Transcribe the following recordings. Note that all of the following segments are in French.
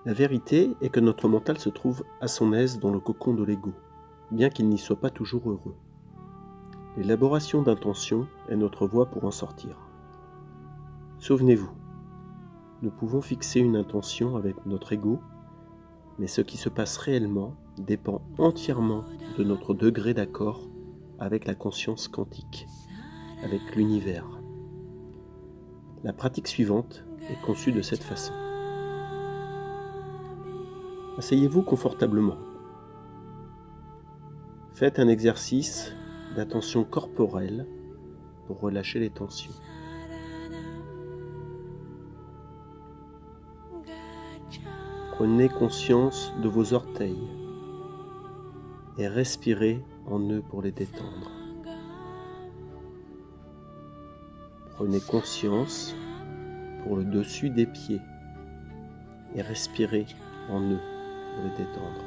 La vérité est que notre mental se trouve à son aise dans le cocon de l'ego, bien qu'il n'y soit pas toujours heureux. L'élaboration d'intentions est notre voie pour en sortir. Souvenez-vous, nous pouvons fixer une intention avec notre ego, mais ce qui se passe réellement dépend entièrement de notre degré d'accord avec la conscience quantique, avec l'univers. La pratique suivante est conçue de cette façon. Asseyez-vous confortablement. Faites un exercice d'attention corporelle pour relâcher les tensions. Prenez conscience de vos orteils et respirez en eux pour les détendre. Prenez conscience pour le dessus des pieds et respirez en eux pour les détendre.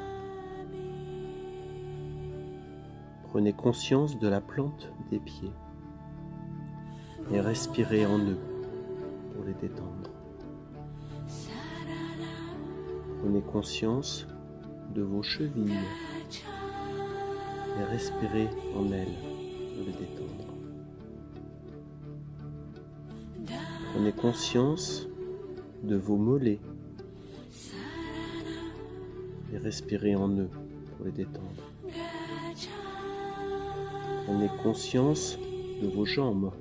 Prenez conscience de la plante des pieds et respirez en eux pour les détendre. Prenez conscience de vos chevilles et respirez en elles pour les détendre. Prenez conscience de vos mollets et respirez en eux pour les détendre. Prenez conscience de vos jambes.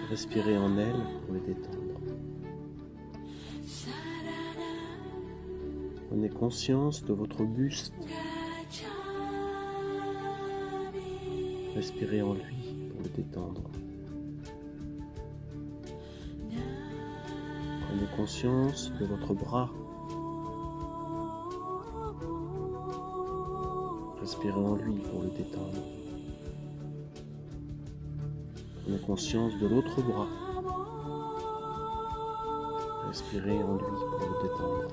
Respirez en elles pour les détendre. Prenez conscience de votre buste. Respirez en lui pour le détendre. Prenez conscience de votre bras. Respirez en lui pour le détendre. Prenez conscience de l'autre bras. Respirez en lui pour le détendre.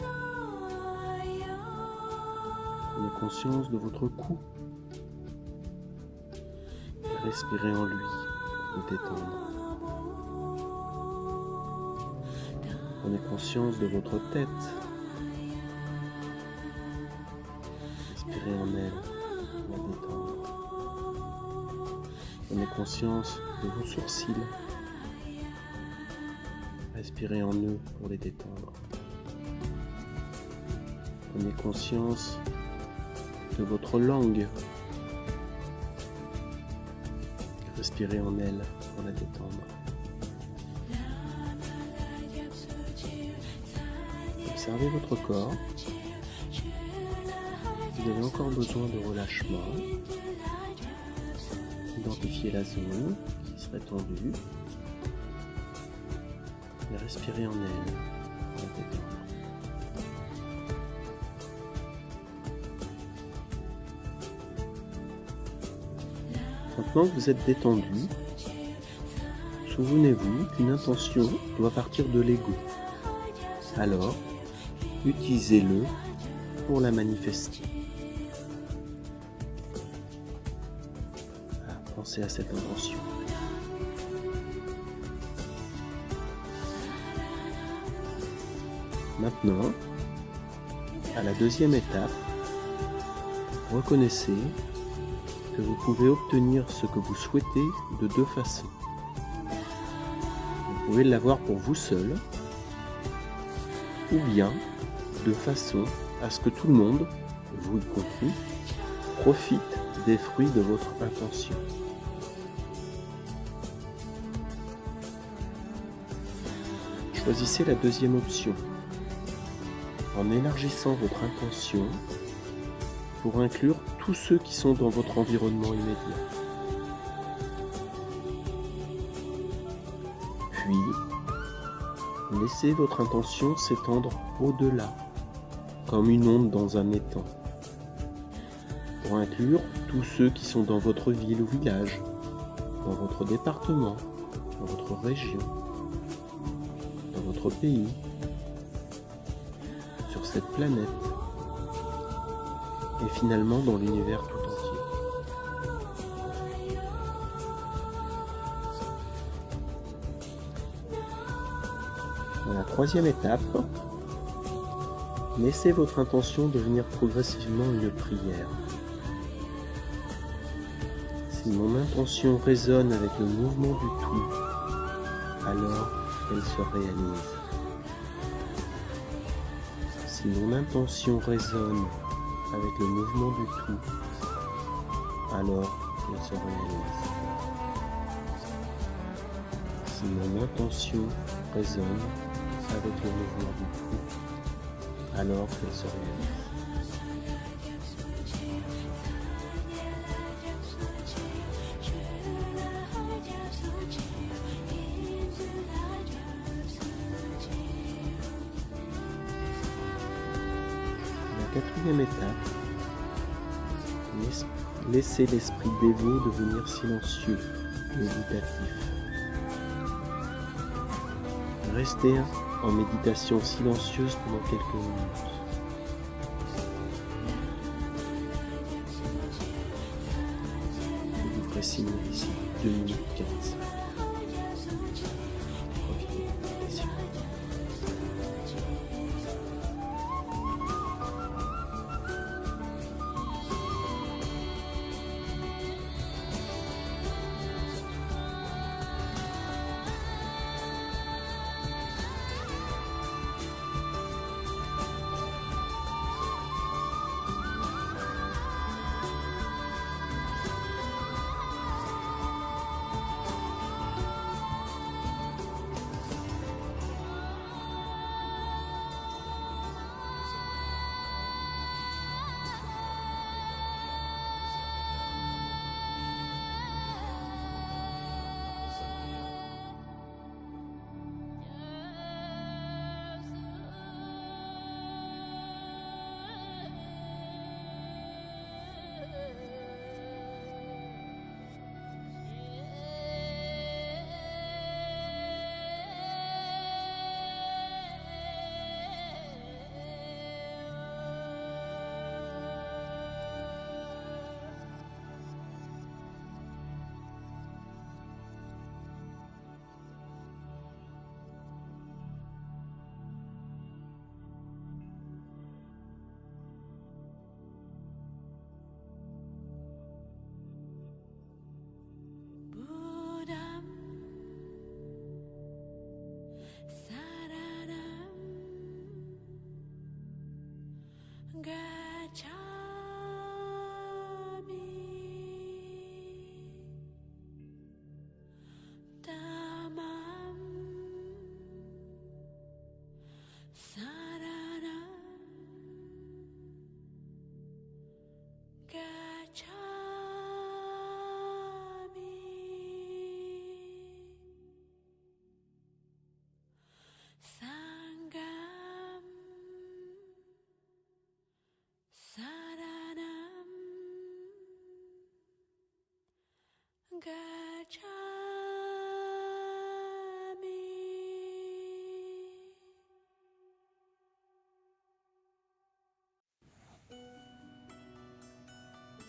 Prenez conscience de votre cou. Respirez en lui pour le détendre. Prenez conscience de votre tête. Respirez en elle pour la détendre. Prenez conscience de vos sourcils. Respirez en eux pour les détendre. Prenez conscience de votre langue. Respirez en elle pour la détendre. Observez votre corps. Vous avez encore besoin de relâchement. Identifiez la zone qui serait tendue. Et respirez en elle pour la détendre. Maintenant que vous êtes détendu, souvenez-vous qu'une intention doit partir de l'ego. Alors, utilisez-le pour la manifester. Pensez à cette intention. Maintenant, à la deuxième étape, reconnaissez que vous pouvez obtenir ce que vous souhaitez de deux façons. Vous pouvez l'avoir pour vous seul, ou bien de façon à ce que tout le monde, vous y compris, profite des fruits de votre intention. Choisissez la deuxième option en élargissant votre intention pour inclure tous ceux qui sont dans votre environnement immédiat. Puis, laissez votre intention s'étendre au-delà, comme une onde dans un étang, pour inclure tous ceux qui sont dans votre ville ou village, dans votre département, dans votre région, dans votre pays, sur cette planète, et finalement dans l'univers tout entier. À la troisième étape, laissez votre intention devenir progressivement une prière. Si mon intention résonne avec le mouvement du tout, alors elle se réalise. Si mon intention résonne avec le mouvement du tout, alors elle se réalise. Si mon intention résonne avec le mouvement du tout, alors elle se réalise. La quatrième étape, laissez l'esprit dévot devenir silencieux, méditatif. Restez en méditation silencieuse pendant quelques minutes. Je vous ferai signe d'ici 2 minutes 45. Profitez de la méditation.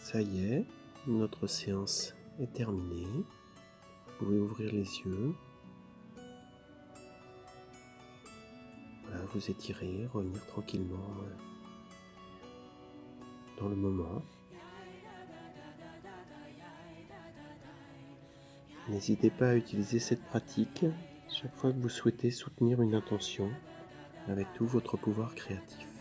Ça y est, notre séance est terminée. Vous pouvez ouvrir les yeux. Voilà, vous étirer, revenir tranquillement dans le moment. N'hésitez pas à utiliser cette pratique chaque fois que vous souhaitez soutenir une intention avec tout votre pouvoir créatif.